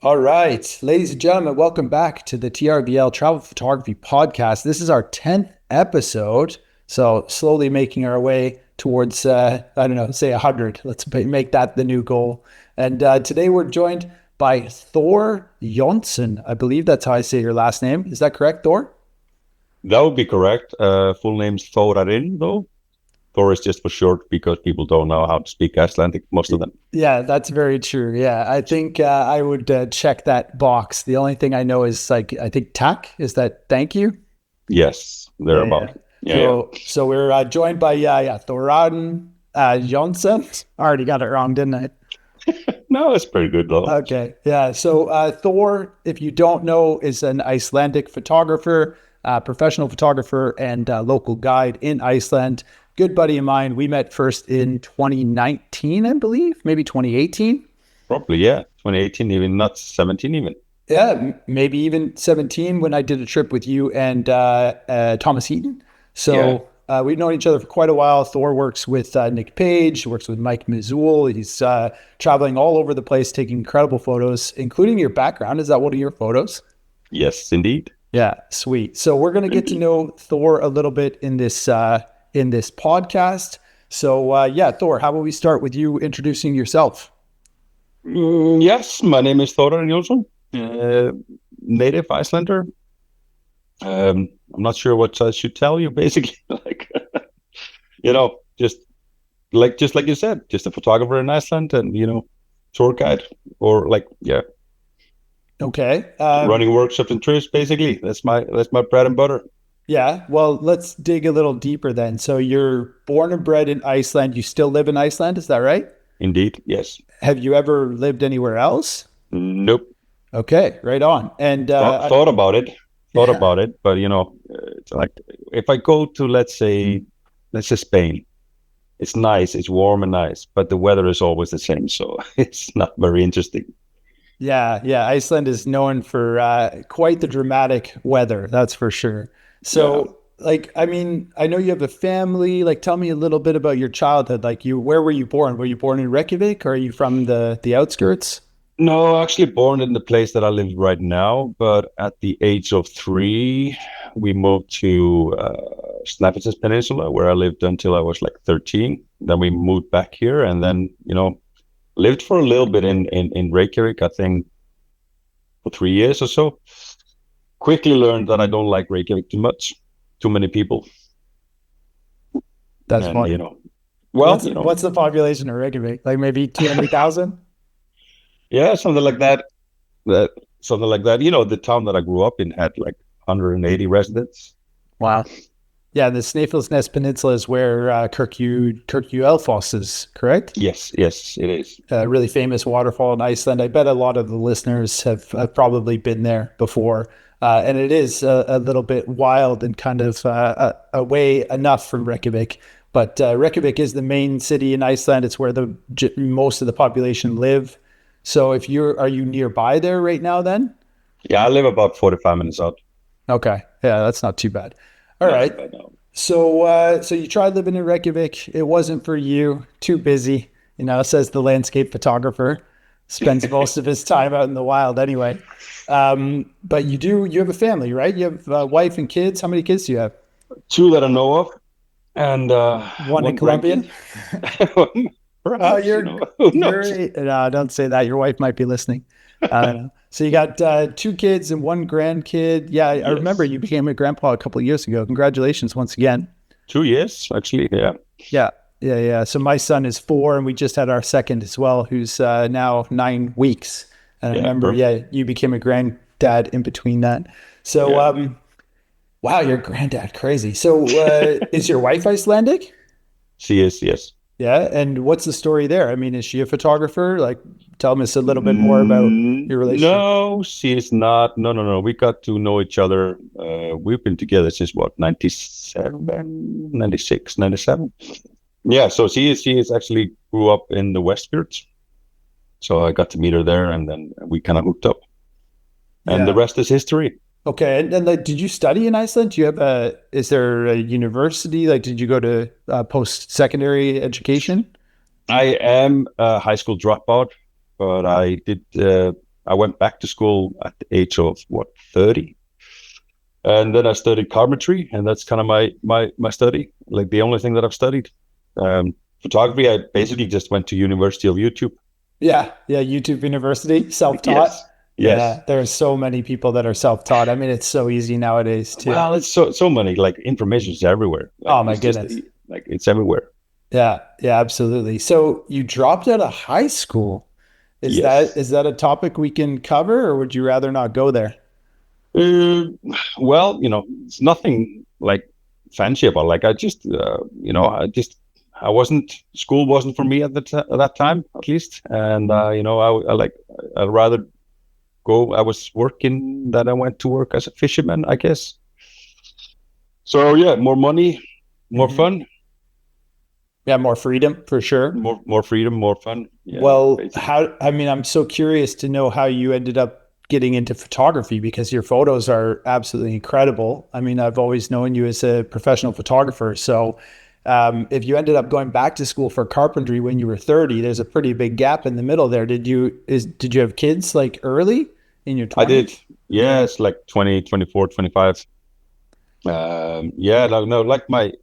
All right, ladies and gentlemen, welcome back to the TRVL Travel Photography Podcast. This is our 10th episode, so slowly making our way towards, say 100. Let's make that the new goal. And today we're joined by Thor Jonsson. I believe that's how I say your last name. Is that correct, Thor? That would be correct. Full name's Thorarinn, though. Thor is just for short because people don't know how to speak Icelandic, most of them. Yeah, that's very true. Yeah, I think I would check that box. The only thing I know is I think tak is that thank you. Yes, thereabout. So we're joined by Thorarinn Jonsson. I already got it wrong, didn't I? No, it's pretty good though. Okay, yeah. So Thor, if you don't know, is an Icelandic photographer, professional photographer, and local guide in Iceland. Good buddy of mine. We met first in 2019, I believe, maybe 2018. Probably, yeah. 2018, even not 17 even. Yeah, maybe even 17 when I did a trip with you and Thomas Heaton. So we've known each other for quite a while. Thor works with Nick Page, works with Mike Mizul. He's traveling all over the place, taking incredible photos, including your background. Is that one of your photos? Yes, indeed. Yeah, sweet. So we're going to get to know Thor a little bit in this podcast. So Thor, how about we start with you introducing yourself? Yes, my name is Thorarinn Jonsson, native Icelander. I'm not sure what I should tell you, basically. Just like you said, just a photographer in Iceland and, tour guide Okay. running workshops and trips, basically. That's my bread and butter. Yeah. Well, let's dig a little deeper then. So you're born and bred in Iceland. You still live in Iceland. Is that right? Indeed. Yes. Have you ever lived anywhere else? Nope. Okay. Right on. And thought about it, but it's like if I go to, let's say Spain, it's nice. It's warm and nice, but the weather is always the same. So it's not very interesting. Yeah. Iceland is known for quite the dramatic weather. That's for sure. So, I know you have a family. Tell me a little bit about your childhood. Where were you born? Were you born in Reykjavik, or are you from the outskirts? No, actually born in the place that I live right now. But at the age of 3, we moved to Snæfellsnes Peninsula, where I lived until I was like 13. Then we moved back here, and then lived for a little bit in Reykjavik. I think for 3 years or so. Quickly learned that I don't like Reykjavik too much. Too many people. That's funny. What's the population of Reykjavik? Like maybe 200,000? Yeah, something like that. Something like that. The town that I grew up in had like 180 residents. Wow. Yeah, the Snæfellsnes Peninsula is where Kirkjufelfoss is, correct? Yes, it is. A really famous waterfall in Iceland. I bet a lot of the listeners have probably been there before. And it is a little bit wild and kind of away enough from Reykjavik. But Reykjavik is the main city in Iceland. It's where most of the population live. So are you nearby there right now then? Yeah, I live about 45 minutes out. Okay. Yeah, that's not too bad. All right. So you tried living in Reykjavik. It wasn't for you. Too busy, says the landscape photographer. Spends most of his time out in the wild anyway. But you have a family, right? You have a wife and kids. How many kids do you have? 2 that I know of. And one in Colombia. Perhaps, No, don't say that. Your wife might be listening. So you got 2 kids and 1 grandkid. Yeah, yes. I remember you became a grandpa a couple of years ago. Congratulations once again. 2 years, actually. Yeah. Yeah. So my son is 4, and we just had our second as well, who's now 9 weeks. And I remember, you became a granddad in between that. So, wow, you're a granddad, crazy. So, is your wife Icelandic? She is, yes. Yeah, and what's the story there? I mean, is she a photographer? Tell us a little bit more about your relationship. No, she is not. No. We got to know each other. We've been together since 97, 96, 97. Yeah, so she is actually grew up in the Westfjords. So I got to meet her there, and then we kind of hooked up. And the rest is history. Okay, and did you study in Iceland? Do you have is there a university? Did you go to post-secondary education? I am a high school dropout, but I did I went back to school at the age of 30. And then I studied carpentry, and that's kind of my study, like the only thing that I've studied. Photography, I basically just went to University of YouTube. Yeah, yeah, YouTube University, self-taught. Yes, yes. Yeah, there are so many people that are self-taught. I mean, it's so easy nowadays too. Well, it's so many, like information is everywhere. Like Oh my it's just goodness. like it's everywhere. Yeah, yeah, absolutely. So you dropped out of high school. Is that Yes. is that a topic we can cover, or would you rather not go there? Uh, well, it's nothing like fancy about. Like I just, I wasn't school wasn't for me at that time, at least. And I'd rather go. I was working. Then I went to work as a fisherman, I guess. So yeah, more money, more Hmm. fun, Yeah, more freedom for sure. more freedom, more fun. Yeah, Well, basically. I mean, I'm so curious to know how you ended up getting into photography because your photos are absolutely incredible. I mean, I've always known you as a professional photographer. So, if you ended up going back to school for carpentry when you were 30, there's a pretty big gap in the middle there. Did you have kids like early in your I did. 20s? Yeah, it's like 20, 24, 25. Yeah, no, like my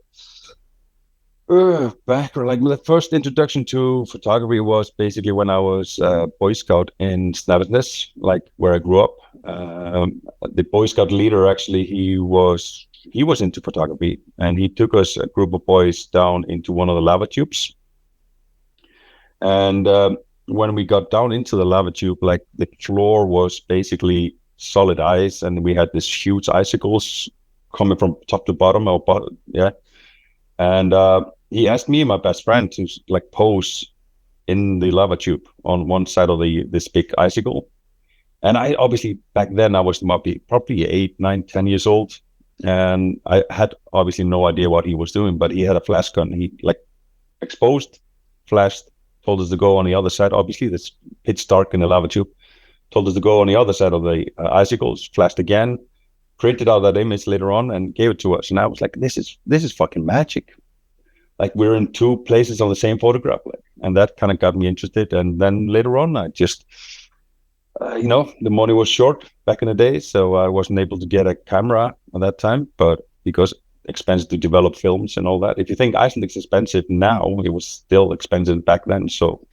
background, like the first introduction to photography was basically when I was Boy Scout in Snappiness, like where I grew up. The Boy Scout leader actually he was into photography, and he took us a group of boys down into one of the lava tubes. And when we got down into the lava tube, like the floor was basically solid ice, and we had these huge icicles coming from top to bottom. Yeah, and he asked me and my best friend to like pose in the lava tube on one side of this big icicle. And I obviously back then I was probably 8, 9, 10 years old, and I had obviously no idea what he was doing. But he had a flash gun. He like exposed, flashed, told us to go on the other side. Obviously, it's pitch dark in the lava tube. Told us to go on the other side of the icicles. Flashed again, printed out that image later on, and gave it to us. And I was like, this is fucking magic. Like we're in two places on the same photograph, like, and that kind of got me interested. And then later on, I just, the money was short back in the day, so I wasn't able to get a camera at that time. But because expensive to develop films and all that, if you think Iceland is expensive now, it was still expensive back then. So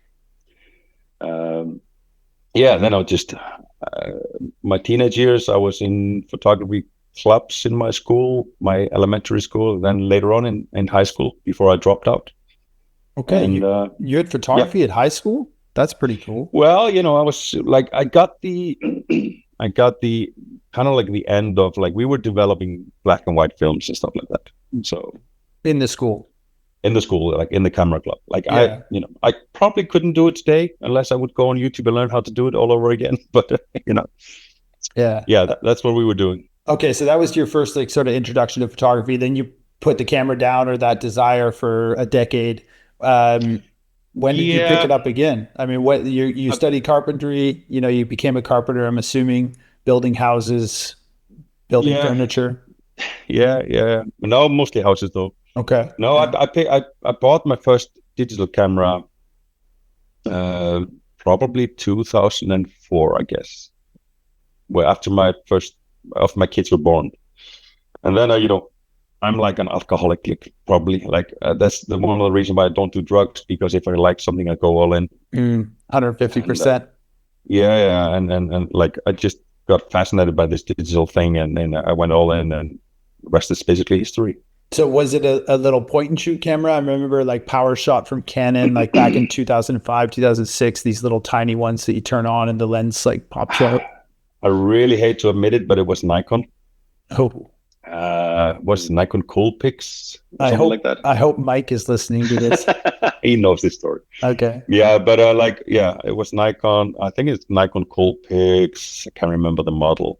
um, yeah, then I just my teenage years, I was in photography clubs in my school, my elementary school, then later on in high school before I dropped out. Okay, And you had yeah, photography at high school? That's pretty cool. well, I was like, I got the kind of like the end of like we were developing black and white films and stuff like that. So In the school. in the school, like in the camera club, like Yeah. I probably couldn't do it today unless I would go on YouTube and learn how to do it all over again. But Yeah. yeah, that's what we were doing. Okay, so that was your first like sort of introduction to photography. Then you put the camera down or that desire for a decade. Um, when did you pick it Yeah, up again? I mean, what you uh, studied carpentry, you became a carpenter, I'm assuming, building houses, building yeah, furniture. yeah. No, mostly houses though. Okay, No, okay. I bought my first digital camera uh, probably 2004, I guess. Well, after my first of my kids were born, and then I'm like an alcoholic, like, probably like that's the one of the reasons why I don't do drugs, because if I like something, I go all in. And 150%. yeah, and like I just got fascinated by this digital thing, and then I went all in, and the rest is basically history. So was it a little point and shoot camera? I remember like Power Shot from Canon, like back in 2005, 2006, these little tiny ones that you turn on and the lens like pops out. I really hate to admit it, but it was Nikon. Oh, Was Nikon Coolpix or I something like hope that? I hope Mike is listening to this. He knows this story. Okay. Yeah, but like, yeah, it was Nikon. I think it's Nikon Coolpix. I can't remember the model,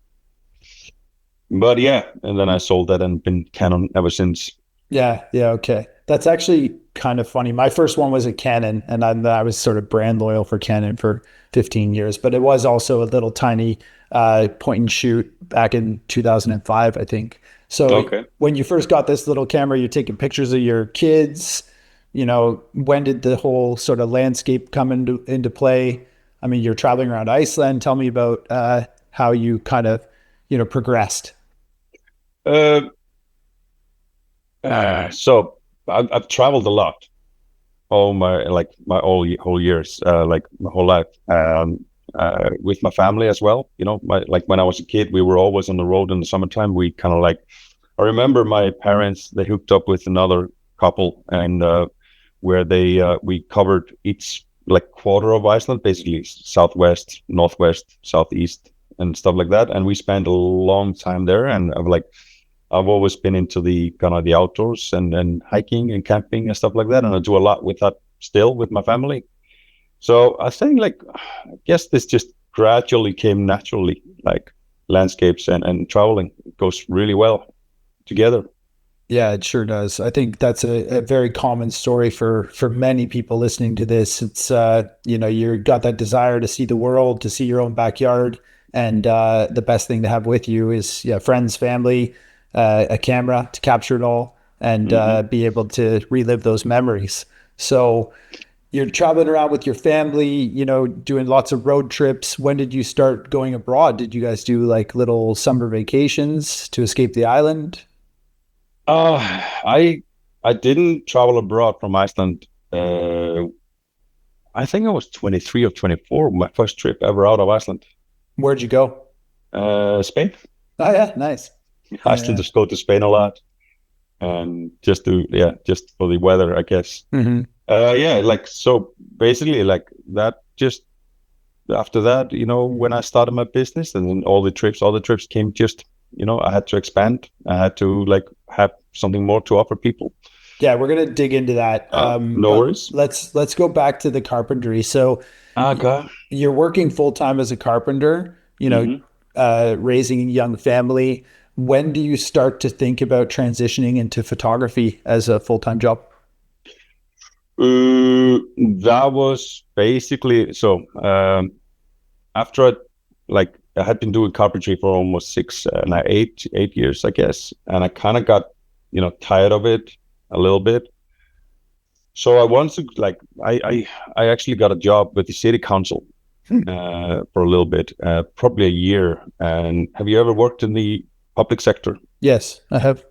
but yeah. And then I sold that and been Canon ever since. Yeah, yeah, okay. That's actually kind of funny. My first one was a Canon, and I was sort of brand loyal for Canon for 15 years, but it was also a little tiny point and shoot back in 2005, I think. So Okay. when you first got this little camera, you're taking pictures of your kids. When did the whole sort of landscape come into play? I mean, you're traveling around Iceland. Tell me about how you kind of, progressed. Uh, so I've traveled a lot all my whole years, like my whole life, with my family as well. Like when I was a kid, we were always on the road in the summertime. We kind of like, I remember my parents, they hooked up with another couple, and where we covered each like quarter of Iceland, basically southwest, northwest, southeast, and stuff like that. And we spent a long time there, and I've always been into the kind of the outdoors and hiking and camping and stuff like that. And I do a lot with that still with my family. So I think I guess this just gradually came naturally, like landscapes and traveling. It goes really well together. Yeah, it sure does. I think that's a very common story for many people listening to this. It's you got that desire to see the world, to see your own backyard, and the best thing to have with you is friends, family, a camera to capture it all, and be able to relive those memories. So you're traveling around with your family, doing lots of road trips. When did you start going abroad? Did you guys do like little summer vacations to escape the island? Uh, I didn't travel abroad from Iceland. I think I was 23 or 24, my first trip ever out of Iceland. Where'd you go? Spain. Oh yeah, nice. I still Yeah. just go to Spain a lot, and just for the weather, I guess. Hmm. Yeah, like so basically like that just after that, when I started my business and then all the trips came just, I had to expand. I had to like have something more to offer people. Yeah, we're gonna dig into that. No But worries. let's go back to the carpentry. So Okay. you're working full time as a carpenter, hmm raising a young family. When do you start to think about transitioning into photography as a full time job? that was basically so. After I had been doing carpentry for almost 8 years, I guess, and I kind of got tired of it a little bit. So I wanted to I actually got a job with the city council Hmm. for a little bit, probably a year. And have you ever worked in the public sector? Yes, I have.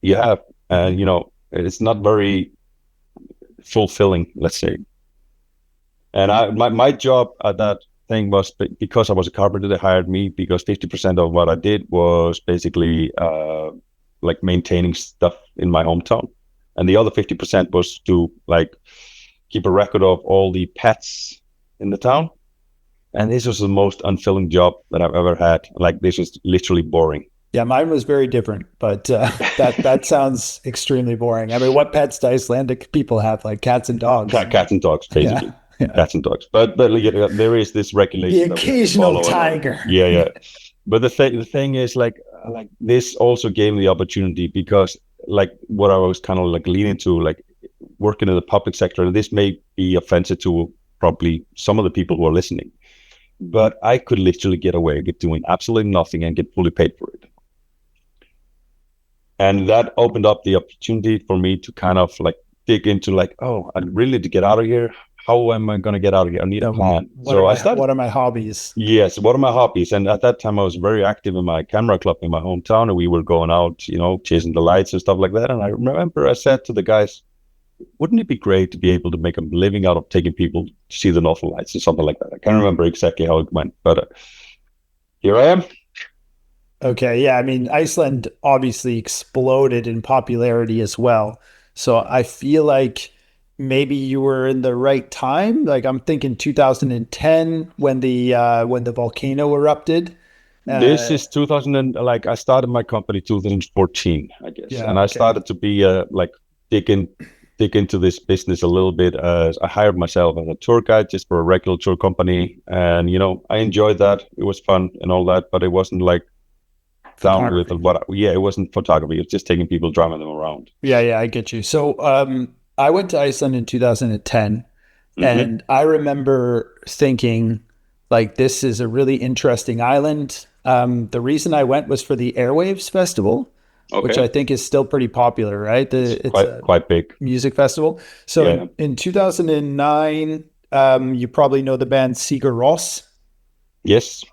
You have, Mhm. and it's not very fulfilling, let's say. And my job at that thing was because I was a carpenter, they hired me because 50% of what I did was basically like maintaining stuff in my hometown. And the other 50% was to like keep a record of all the pets in the town. And this was the most unfilling job that I've ever had. Like this was literally boring. Yeah, mine was very different, but that sounds extremely boring. I mean, what pets do Icelandic people have? Like cats and dogs. Cats and dogs, Yeah, basically. yeah. Cats and dogs. But there is this The regulation that we have to occasional follow and all. tiger. Yeah, yeah. But the thing is like this also gave me the opportunity because like what I was kind of like leaning to like working in the public sector, and this may be offensive to probably some of the people who are listening, but I could literally get away with doing absolutely nothing and get fully paid for it. And that opened up the opportunity for me to kind of like dig into like, oh, I really need to get out of here. How am I going to get out of here? I need a plan. What are So I my started. what are my hobbies? Yes, what are my hobbies? And at that time, I was very active in my camera club in my hometown, and we were going out, chasing the lights and stuff like that. And I remember I said to the guys, "Wouldn't it be great to be able to make a living out of taking people to see the Northern Lights or something like that?" I can't remember exactly how it went, but here I am. Okay, yeah, I mean, Iceland obviously exploded in popularity as well. So I feel like maybe you were in the right time. Like I'm thinking 2010 when the volcano erupted. This Uh, is 2000 and like I started my company 2014, I guess, yeah, and I okay. started to be like dig in, dig into this business a little bit. As I hired myself as a tour guide just for a regular tour company, and I enjoyed that. It was fun and all that, but it wasn't like down with Photography. yeah, it wasn't photography. It was just taking people, driving them around. Yeah, yeah, I get you. So I went to Iceland in 2010. hmm And I remember thinking, like, this is a really interesting island. The reason I went was for the Airwaves Festival, which Okay, I think is still pretty popular, right? it's It's quite a quite big. music festival. So Yeah. in 2009, You probably know the band Sigur Rós. Yes.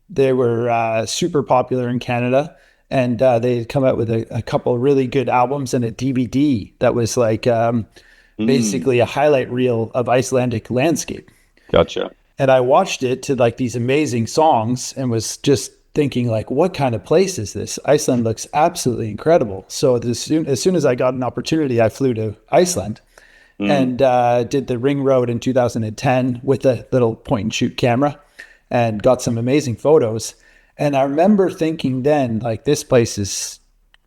They were super popular in Canada, and they had come out with a couple of really good albums and a DVD that was like basically a highlight reel of Icelandic landscape. Gotcha. And I watched it to like these amazing songs and was just thinking like, what kind of place is this? Iceland looks absolutely incredible. So as soon as I got an opportunity, I flew to Iceland and did the Ring Road in 2010 with a little point and shoot camera and got some amazing photos. And I remember thinking then, like, this place is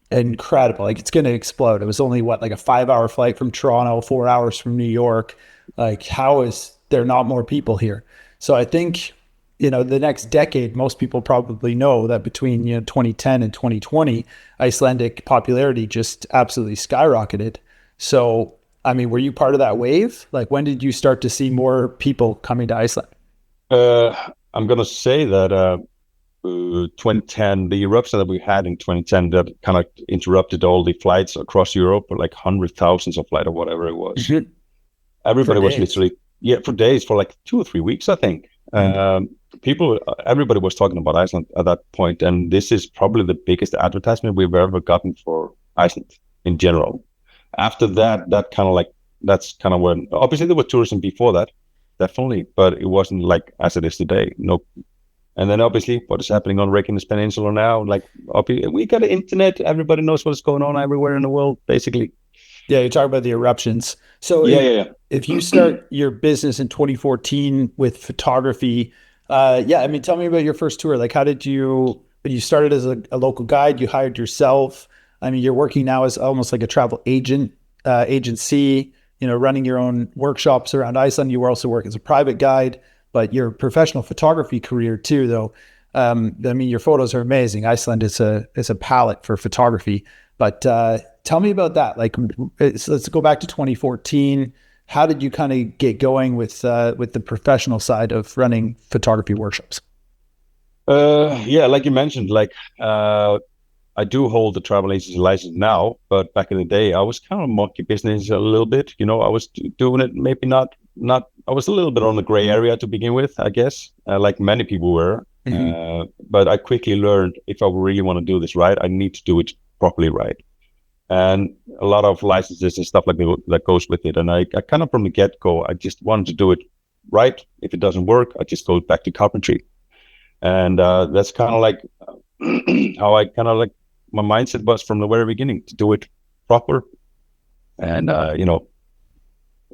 incredible. Like, it's going to explode. It was only like a 5-hour flight from Toronto, 4 hours from New York. Like, how is there not more people here? So I think, the next decade, most people probably know that between, 2010 and 2020, Icelandic popularity just absolutely skyrocketed. So, I mean, were you part of that wave? Like, when did you start to see more people coming to Iceland? I'm going to say that 2010, the eruption that we had in 2010 that kind of interrupted all the flights across Europe, like hundreds, thousands of flights or whatever it was. Everybody was literally, for days, for like 2 or 3 weeks, I think. Everybody was talking about Iceland at that point, and this is probably the biggest advertisement we've ever gotten for Iceland in general. After that, that's kind of when, obviously there was tourism before that, definitely, but it wasn't like as it is today. No. And then obviously what is happening on Reykjanes Peninsula now, like we got the internet, everybody knows what's going on everywhere in the world, basically. Yeah, you're talking about the eruptions. So if you start your business in 2014 with photography, I mean, tell me about your first tour. Like, how did you started as a local guide, you hired yourself. I mean, you're working now as almost like a travel agency, running your own workshops around Iceland. You also work as a private guide, but your professional photography career too, though. I mean, your photos are amazing. Iceland is a palette for photography, but tell me about that. Like, let's go back to 2014. How did you kind of get going with the professional side of running photography workshops? Like you mentioned, I do hold the travel agency license now, but back in the day, I was kind of monkey business a little bit. I was doing it, maybe not. I was a little bit on the gray area to begin with, I guess, like many people were. But I quickly learned if I really want to do this right, I need to do it properly right. And a lot of licenses and stuff like that goes with it. And I kind of from the get-go, I just wanted to do it right. If it doesn't work, I just go back to carpentry. And that's kind of like how I kind of like my mindset was from the very beginning, to do it proper. And,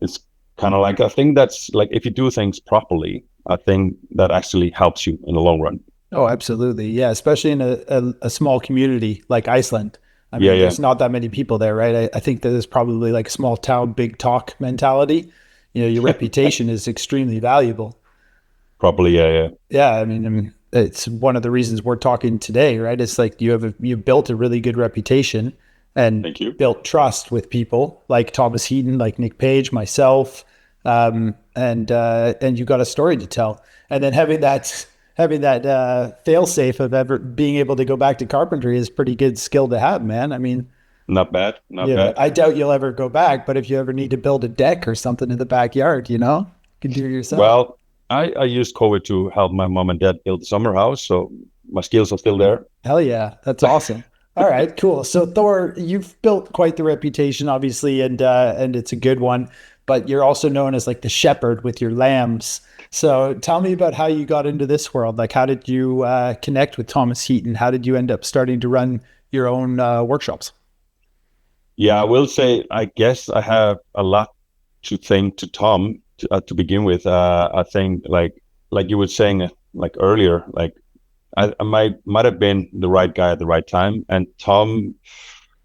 it's kind of like, I think that's like, if you do things properly, I think that actually helps you in the long run. Oh, absolutely. Yeah. Especially in a small community like Iceland. I mean, there's not that many people there, right? I think that there's probably like small town, big talk mentality. Your reputation is extremely valuable. Probably. Yeah. Yeah. I mean, it's one of the reasons we're talking today, right? It's like you built a really good reputation and built trust with people like Thomas Heaton, like Nick Page, myself, and you got a story to tell. And then having that fail safe of ever being able to go back to carpentry is pretty good skill to have, man. I mean, not bad. I doubt you'll ever go back, but if you ever need to build a deck or something in the backyard, you can do it yourself. Well, I used COVID to help my mom and dad build the summer house, so my skills are still there. Hell yeah, that's awesome. All right, cool. So Thor, you've built quite the reputation, obviously, and it's a good one. But you're also known as like the shepherd with your lambs. So tell me about how you got into this world. Like, how did you connect with Thomas Heaton? How did you end up starting to run your own workshops? Yeah, I will say, I guess I have a lot to thank to Tom to begin with. I think like you were saying like earlier, like I might have been the right guy at the right time. And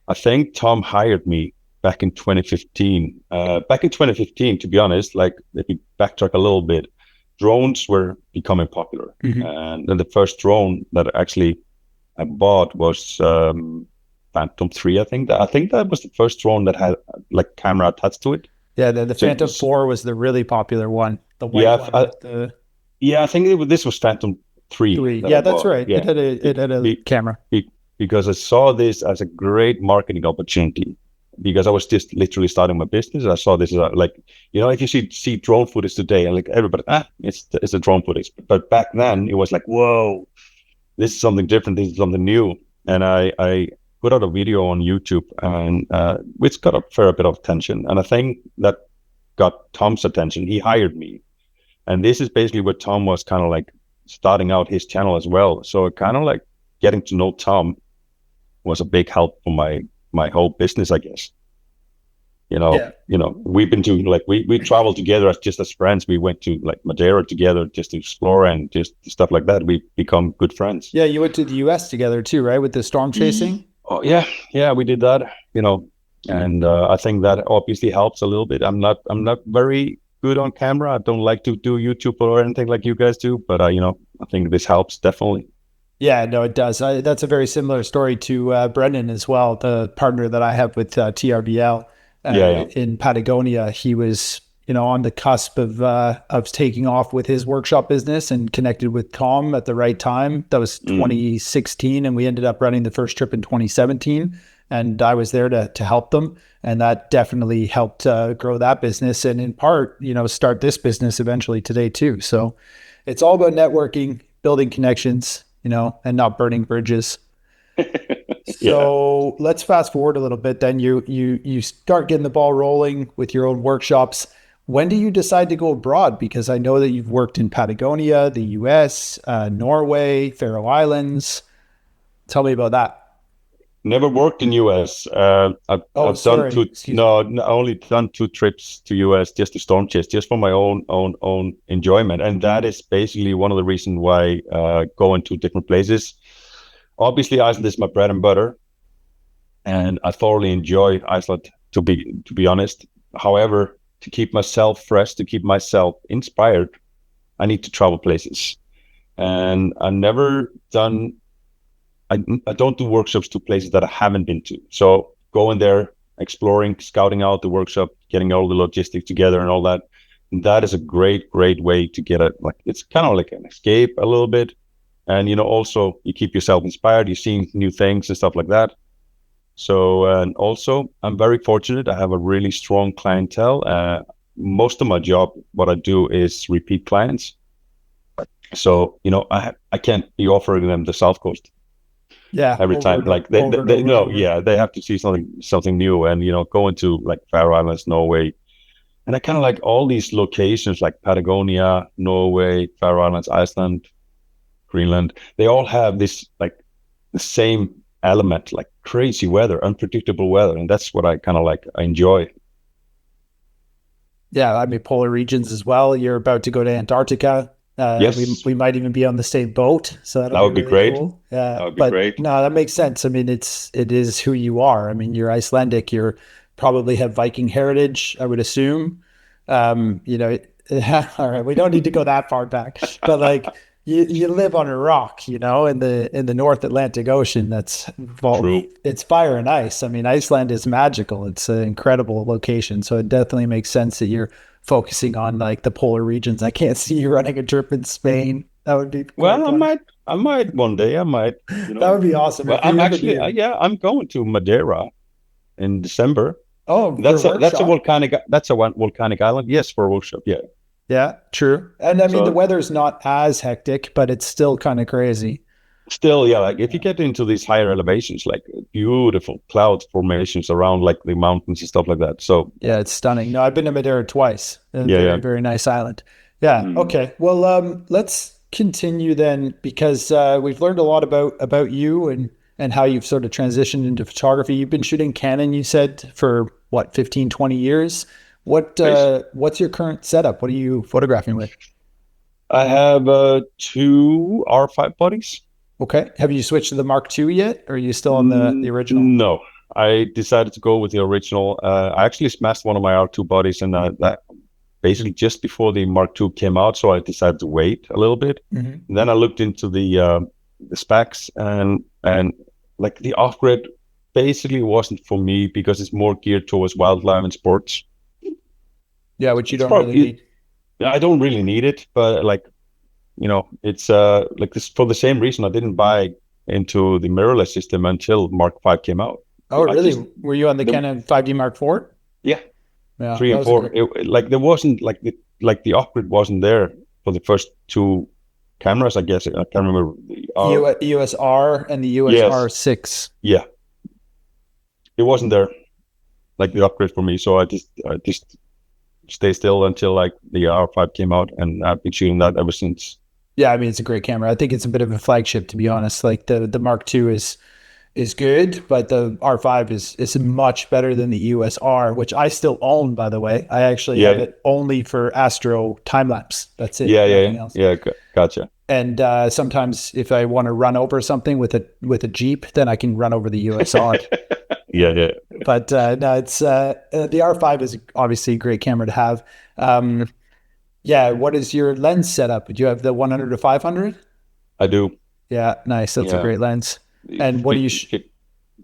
I think Tom hired me back in 2015. Back in 2015, to be honest, like if you backtrack a little bit, drones were becoming popular. And then the first drone that actually I bought was Phantom 3, I think. I think that was the first drone that had like camera attached to it. Yeah, the Phantom 4 was the really popular one. The white one. I think this was Phantom 3. Yeah, that's right. Yeah. It had a camera. Because I saw this as a great marketing opportunity. because I was just literally starting my business. I saw this like, if you see drone footage today, and like everybody, it's a drone footage. But back then it was like, whoa, this is something different. This is something new. And I put out a video on YouTube, and which got a fair bit of attention. And I think that got Tom's attention. He hired me, and this is basically where Tom was kind of like starting out his channel as well. So kind of like getting to know Tom was a big help for my whole business, I guess. Yeah. We've been to like we traveled together as friends. We went to like Madeira together just to explore and just stuff like that. We become good friends. Yeah, you went to the US together too, right? With the storm chasing? Oh yeah, we did that, and I think that obviously helps a little bit. I'm not very good on camera. I don't like to do YouTube or anything like you guys do, but I think this helps definitely. Yeah, no, it does. That's a very similar story to Brendan as well, the partner that I have with TRVL in Patagonia. He was, on the cusp of taking off with his workshop business and connected with Tom at the right time. That was 2016, and we ended up running the first trip in 2017. And I was there to help them, and that definitely helped grow that business, and in part, start this business eventually today too. So it's all about networking, building connections, and not burning bridges. So let's fast forward a little bit. Then you start getting the ball rolling with your own workshops. When do you decide to go abroad? Because I know that you've worked in Patagonia, the US, Norway, Faroe Islands. Tell me about that. Never worked in US. I've done only done 2 trips to US just to storm chase, just for my own enjoyment, and that is basically one of the reasons why going to different places. Obviously, Iceland is my bread and butter, and I thoroughly enjoy Iceland. To be honest, however, to keep myself fresh, to keep myself inspired, I need to travel places, and I don't do workshops to places that I haven't been to. So going there, exploring, scouting out the workshop, getting all the logistics together and all that, that is a great way to get it's kind of like an escape a little bit. And, also you keep yourself inspired, you're seeing new things and stuff like that. So, and also I'm very fortunate. I have a really strong clientele. Most of my job, what I do is repeat clients. So, I can't be offering them the South Coast. Yeah. Every time, like they they have to see something new, and going to like Faroe Islands, Norway, and I kind of like all these locations like Patagonia, Norway, Faroe Islands, Iceland, Greenland. They all have this like the same element, like crazy weather, unpredictable weather, and that's what I kind of like. I enjoy. Yeah, I mean polar regions as well. You're about to go to Antarctica. Yes, we might even be on the same boat, so that would be really great. Cool. That would be great. No, that makes sense. I mean, it is who you are. I mean, you're Icelandic. You're probably have Viking heritage, I would assume. All right, we don't need to go that far back, but like you live on a rock, in the North Atlantic Ocean. That's True. It's fire and ice. I mean, Iceland is magical. It's an incredible location, so it definitely makes sense that you're focusing on like the polar regions. I can't see you running a trip in Spain. That would be well. I might one day. I might. That would be awesome. Well, I'm actually I'm going to Madeira in December. Oh, that's a volcanic island. Yes, for a workshop. Yeah. Yeah, true. And I mean the weather's not as hectic, but it's still kind of crazy. Still, yeah, like if you get into these higher elevations, like beautiful cloud formations around like the mountains and stuff like that. So yeah, it's stunning. No, I've been to Madeira twice. Very nice island. Yeah. Okay. Well, let's continue then, because we've learned a lot about you and how you've sort of transitioned into photography. You've been shooting Canon, you said, for what, 15, 20 years. What's your current setup? What are you photographing with? I have 2 R5 bodies. Okay. Have you switched to the Mark II yet? Or are you still on the original? No, I decided to go with the original. I actually smashed one of my R2 bodies, and that basically just before the Mark II came out. So I decided to wait a little bit. And then I looked into the specs, and like the off-grid basically wasn't for me because it's more geared towards wildlife and sports. Yeah, which you don't really need. I don't really need it, but like, it's like this for the same reason I didn't buy into the mirrorless system until Mark V came out. Oh, I really? just Were you on the the Canon 5D Mark IV? yeah, Yeah, 3 that and was a 4. great. Like there wasn't like the upgrade wasn't there for the first two cameras. I guess I can't remember the USR and the USR yes, 6. yeah, it wasn't there like the upgrade for me. So I just stay still until like the R5 came out, and I've been shooting that ever since. Yeah, I mean it's a great camera. I think it's a bit of a flagship, to be honest. Like the Mark II is good, but the R5 is much better than the USR, which I still own, by the way. I actually have Yeah, it only for astro time lapse. That's it, yeah, yeah, nothing else. yeah. Gotcha. And sometimes if I want to run over something with a Jeep, then I can run over the USR. Yeah, yeah. But no, it's the R5 is obviously a great camera to have. Um, yeah, what is your lens setup? Do you have the 100 to 500? I do. Yeah, nice. That's a Yeah. great lens. And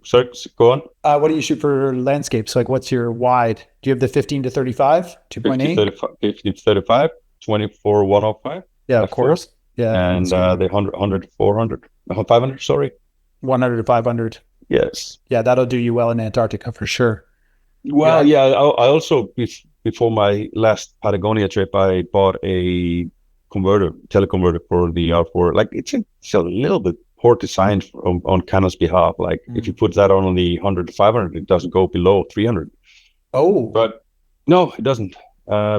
Sorry, go on. what do you shoot for landscapes? Like, what's your wide? Do you have the 15 to 35, 50, 2.8? 35, 50, 35, 24, 105, Yeah, of f4, course. Yeah, and that's great. the 100, 400, 500, sorry. 100 to 500. Yes. Yeah, that'll do you well in Antarctica for sure. Well, Yeah. yeah, I also, before my last Patagonia trip, I bought a teleconverter for the R4. Like, it's a little bit poor design on Canon's behalf. Like, if you put that on the 100 to 500, it doesn't go below 300. Oh, But no, it doesn't.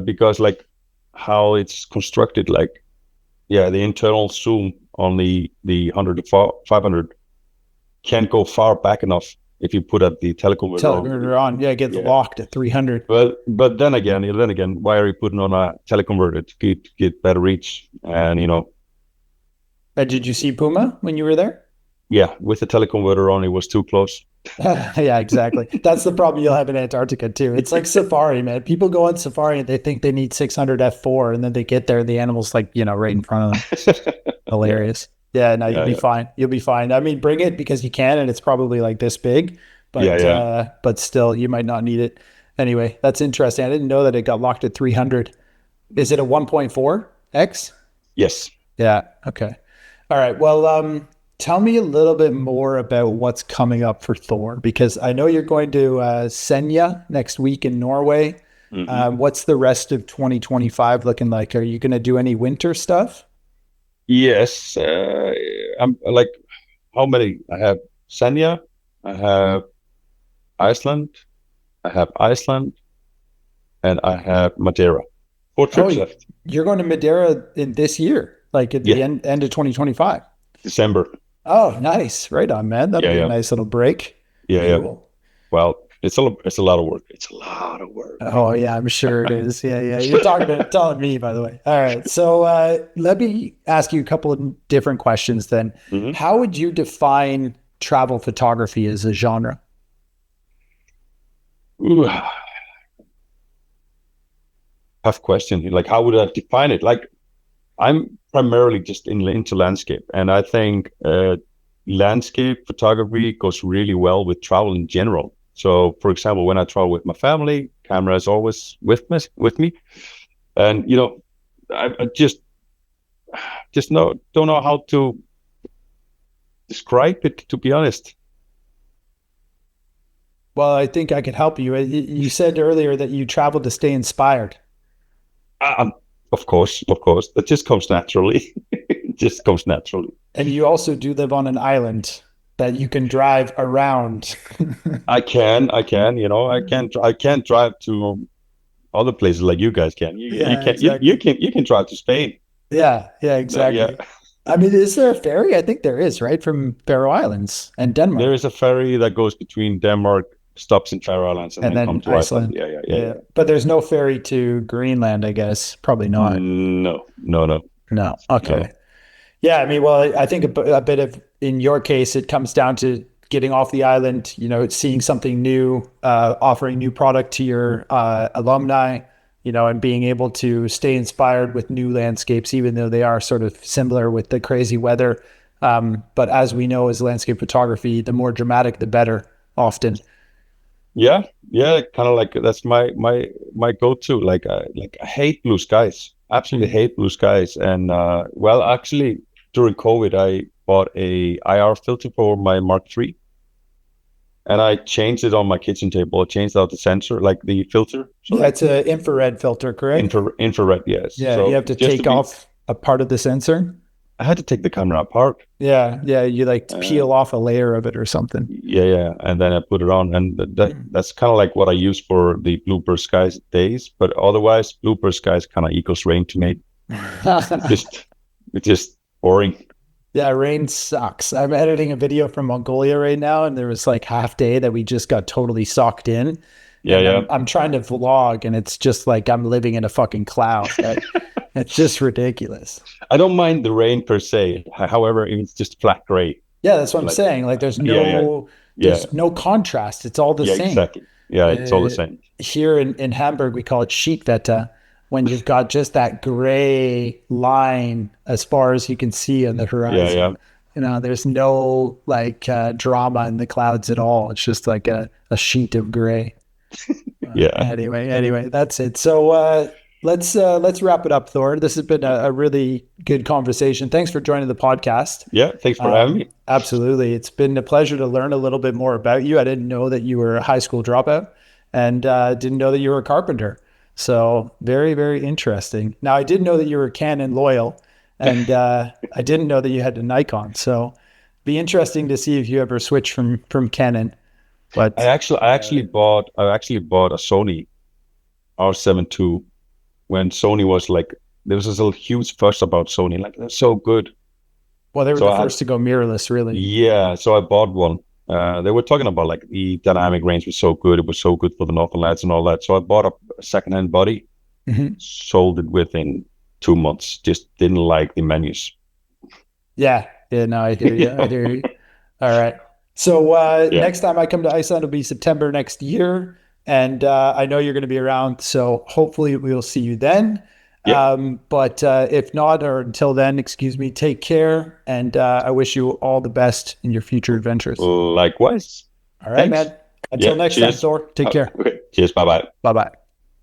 Because, like, how it's constructed, like, yeah, the internal zoom on the 100 to 500 can't go far back enough if you put up the teleconverter on. Yeah, it gets Yeah. locked at 300. But then again, why are you putting on a teleconverter to get better reach? And Did you see Puma when you were there? yeah, with the teleconverter on, it was too close. Yeah, exactly. That's the problem you'll have in Antarctica too. It's like safari, man. People go on safari and they think they need 600 f4, and then they get there and the animal's like, right in front of them. Hilarious. Yeah, no, you'll be fine. You'll be fine. I mean, bring it because you can, and it's probably like this big, but still, you might not need it. Anyway, that's interesting. I didn't know that it got locked at 300. Is it a 1.4x? Yes. Yeah. Okay. All right. Well, tell me a little bit more about what's coming up for Thor, because I know you're going to Senja next week in Norway. Mm-hmm. What's the rest of 2025 looking like? Are you going to do any winter stuff? Yes. I'm like, how many? I have Senja, I have Iceland, and I have Madeira. 4 trips left. You're going to Madeira in this year, like at the end of 2025. December. Oh, nice. Right on, man. That'll be a nice little break. Yeah, cool. Yeah. Well, it's a lot of work. It's a lot of work. Oh, yeah, I'm sure it is. Yeah. You're telling me, by the way. All right. So let me ask you a couple of different questions then. Mm-hmm. How would you define travel photography as a genre? Ooh. Tough question. Like, how would I define it? Like, I'm primarily just into landscape, and I think landscape photography goes really well with travel in general. So, for example, when I travel with my family, camera is always with me, and I just don't know how to describe it, to be honest. Well, I think I could help you. You said earlier that you travel to stay inspired. Of course, that just comes naturally. It just comes naturally. And you also do live on an island that you can drive around. I can. I can't drive to other places like you guys can. You can. Exactly. You can drive to Spain. Yeah, exactly. Yeah. I mean, is there a ferry? I think there is, right, from Faroe Islands and Denmark. There is a ferry that goes between Denmark, stops in Faroe Islands, and then comes to Iceland. Yeah. But there's no ferry to Greenland, I guess. Probably not. No. Okay. No. Yeah, I mean, well, I think a bit of, in your case, it comes down to getting off the island, seeing something new, offering new product to your alumni, and being able to stay inspired with new landscapes, even though they are sort of similar with the crazy weather. But as we know, as landscape photography, the more dramatic, the better, often. Yeah, kind of like that's my go-to. Like I hate blue skies. Absolutely hate blue skies. And actually, during COVID, I bought a IR filter for my Mark III. and I changed it on my kitchen table. I changed out the sensor, like the filter. Yeah, Sorry, it's an infrared filter, correct? infrared. Yes. Yeah, you So have to just to take be, off a part of the sensor. I had to take the camera apart. Yeah, you like Uh, peel off a layer of it or something. yeah, and then I put it on, and that's kind of like what I use for the blooper skies days. But otherwise, blooper skies kind of equals rain to me. It's just it's just boring. Yeah, rain sucks. I'm editing a video from Mongolia right now, and there was like half day that we just got totally socked in. Yeah, And yeah. I'm trying to vlog, and it's just like I'm living in a fucking cloud. Right? It's just ridiculous. I don't mind the rain per se. However, if it's just flat gray, Yeah, that's what I'm like saying. Like yeah, yeah, there's no contrast. It's all the yeah, same. exactly. Yeah, it's all the Uh, same. Here in Hamburg, we call it Sheetwetter when you've got just that gray line as far as you can see on the Yeah, horizon. yeah, There's no like drama in the clouds at all. It's just like a sheet of gray. yeah, Anyway, that's it. So let's wrap it up, Thor. This has been a really good conversation. Thanks for joining the podcast. yeah. Thanks for having me. Absolutely. It's been a pleasure to learn a little bit more about you. I didn't know that you were a high school dropout and didn't know that you were a carpenter. So very, very interesting. Now, I did know that you were Canon loyal and I didn't know that you had a Nikon. So be interesting to see if you ever switch from Canon. But I actually bought a Sony R7 II when Sony was like, there was this little huge fuss about Sony, like they're so good. well, they were So the I had, first to go mirrorless, really. yeah, so I bought one. They were talking about like the dynamic range was so good, it was so good for the Northern Lights and all that. So I bought a secondhand body, Mhm. sold it within 2 months. Just didn't like the menus. Yeah, no, I hear you. I hear you. All right. So Yeah, next time I come to Iceland, it'll be September next year. And I know you're going to be around. So hopefully we'll see you then. yeah. But if not, or until then, excuse me, take care. And I wish you all the best in your future adventures. Likewise. All right, Thanks. man. Until Yeah. next time, Cheers. Thor, take care. Okay. Cheers. Bye bye. Bye bye.